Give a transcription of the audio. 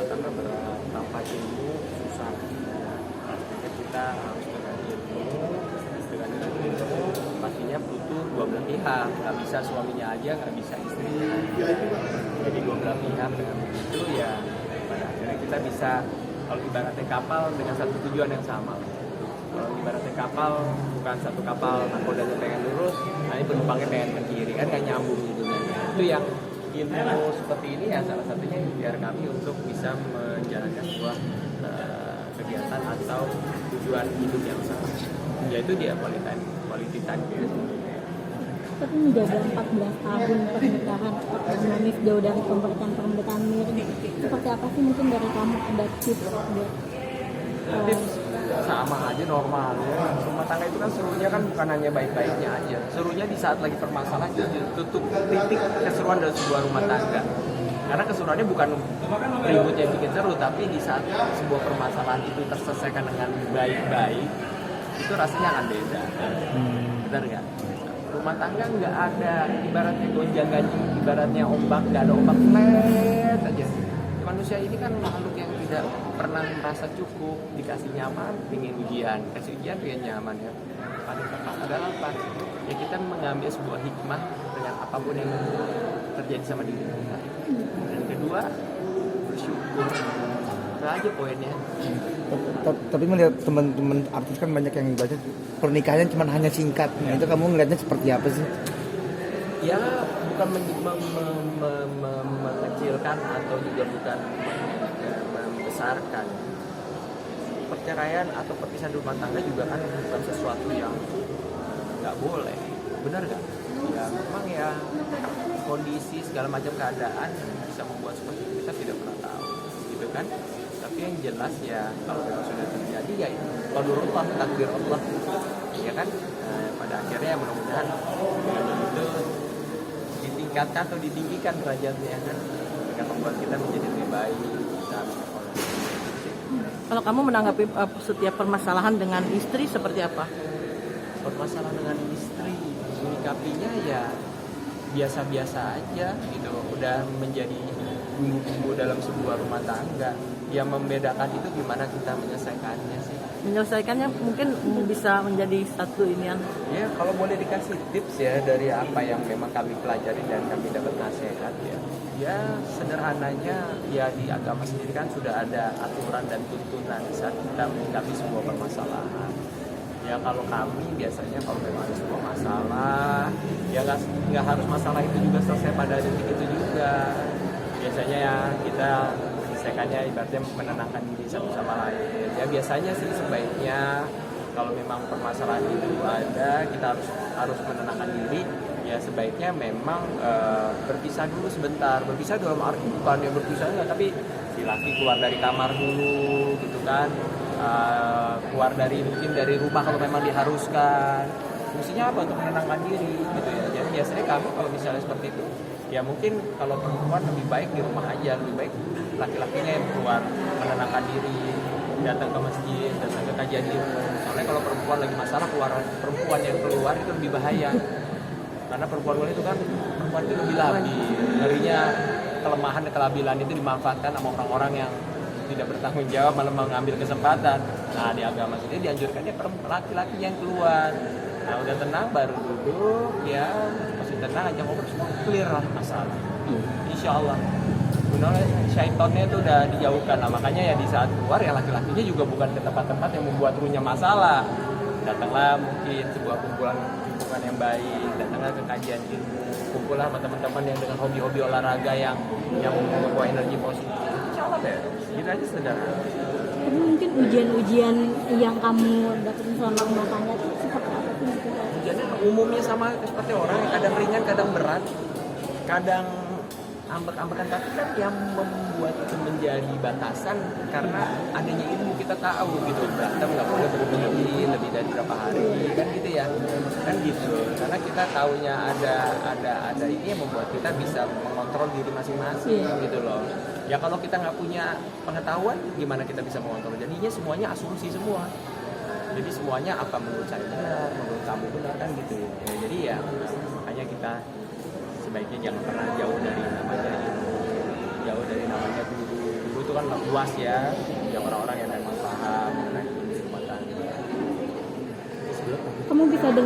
tangga berat, tanpa ilmu susah. Jadi kita harus dengan ilmu, pastinya butuh dua belah pihak, nggak bisa suaminya aja, nggak bisa istrinya aja. Jadi dua belah pihak dengan begitu ya, pada akhirnya kita bisa, kalau ibaratnya kapal dengan satu tujuan yang sama. Kalau ibaratnya kapal, bukan satu kapal nakodanya pengen lurus, nah ini penumpangnya pengen ke kiri, kan nggak nyambung gitu kan. Itu yang ilmu seperti ini ya salah satunya biar kami untuk bisa menjalankan sebuah kegiatan atau tujuan hidup yang sama, yaitu dia quality time ya. Tapi menjaga 14 tahun pernikahan harmonis jauh dari pemberitaan miring, seperti apa sih mungkin dari kamu ada tips buat Tips sama aja normal ya. Rumah tangga itu kan serunya kan bukan hanya baik-baiknya aja. Serunya di saat lagi permasalahan itu tutup titik keseruan dari sebuah rumah tangga. Karena keseruannya bukan ributnya yang bikin seru, tapi di saat sebuah permasalahan itu terselesaikan dengan baik-baik, itu rasanya akan beda. Benar nggak? Rumah tangga nggak ada ibaratnya gonjang-ganjing, ibaratnya ombak, nggak ada ombak flat aja. Manusia ini kan makhluk yang tidak pernah merasa cukup, dikasih nyaman, ingin ujian, kasih ujian pengen nyaman ya. Paling tepat adalah apa? Ya kita mengambil sebuah hikmah dengan apapun yang terjadi sama diri kita. Dan kedua, bersyukur. Itu aja poinnya. Tapi melihat teman-teman artis kan banyak yang baca pernikahannya cuma hanya singkat. Nah, itu kamu ngelihatnya seperti apa sih? Ya bukan mengecilkan atau juga bukan membesarkan. Perceraian atau perpisahan rumah tangga juga kan bukan sesuatu yang nggak boleh, benar nggak? Ya memang ya kondisi segala macam keadaan bisa membuat seperti itu, kita tidak pernah tahu, gitu kan? Tapi yang jelas ya kalau memang sudah terjadi ya qadarullah, takdir Allah, ya kan? Pada akhirnya mudah-mudahan itu ditingkatkan atau ditinggikan derajatnya kan, akan membuat kita menjadi lebih baik dan Kalau kamu menanggapi setiap permasalahan dengan istri seperti apa? permasalahan dengan istri menyikapinya ya biasa-biasa aja gitu, udah menjadi bumbu-bumbu dalam sebuah rumah tangga. Yang membedakan itu gimana kita menyelesaikannya sih. Menyelesaikannya mungkin bisa menjadi satu inian. Ya kalau boleh dikasih tips ya dari apa yang memang kami pelajari dan kami dapat nasihat ya. Ya sederhananya ya di agama sendiri kan sudah ada aturan dan tuntunan saat kita menyikapi sebuah permasalahan. Ya kalau kami biasanya kalau memang ada sebuah masalah ya nggak harus masalah itu juga selesai pada detik itu juga. Biasanya ya kita menyelesaikannya ibaratnya menenangkan diri satu sama lain. Ya biasanya sih sebaiknya kalau memang permasalahan itu ada kita harus menenangkan diri. Ya sebaiknya memang berpisah dulu sebentar. Berpisah dalam arti bukan ya berpisah enggak, tapi si laki keluar dari kamar dulu gitu kan, keluar mungkin dari rumah kalau memang diharuskan. Fungsinya apa? Untuk menenangkan diri gitu ya. Jadi biasanya kami kalau misalnya seperti itu ya mungkin kalau perempuan lebih baik di rumah aja, lebih baik laki-lakinya yang keluar menenangkan diri, datang ke masjid, datang ke kajian ilmu. Soalnya kalau perempuan lagi masalah, perempuan yang keluar itu lebih bahaya. Karena perempuan itu kan perempuan itu lebih labil, ngerinya kelemahan dan kelabilan itu dimanfaatkan sama orang-orang yang tidak bertanggung jawab malah mengambil kesempatan. Nah di agama sendiri dianjurkannya laki-laki yang keluar. Nah udah tenang baru duduk ya, masih tenang aja ngobrol semua clear lah masalah. Insya Allah. Benar, syaitonnya itu udah dijauhkan. Nah makanya ya di saat keluar ya laki-lakinya juga bukan ke tempat-tempat yang membuat runyam masalah. Datanglah mungkin sebuah kumpulan yang baik, datanglah ke kajian ilmu, kumpullah sama teman-teman yang dengan hobi-hobi olahraga yang membawa energi positif. Insya Allah deh, gitu aja sederhana. Tapi mungkin ujian-ujian yang kamu dapetin selama rumah tangga itu seperti apa sih? Ujiannya umumnya sama seperti orang, kadang ringan, kadang berat, kadang ambek-ambekan, tapi kan yang membuat itu menjadi batasan karena adanya ilmu kita tahu gitu, berantem nggak boleh berlebih lebih dari berapa hari kan gitu ya, kan gitu, karena kita taunya ada ini yang membuat kita bisa mengontrol diri masing-masing gitu loh. Ya kalau kita nggak punya pengetahuan gimana kita bisa mengontrol, jadinya semuanya asumsi semua. Jadi semuanya apa menurut saya benar, menurut kamu benar kan gitu ya. Jadi ya makanya kita sebaiknya jangan pernah jauh dari namanya ilmu, jauh dari namanya guru. Guru itu kan luas ya, yang orang-orang yang memang paham mengenai kondisi rumah tangga. Kamu bisa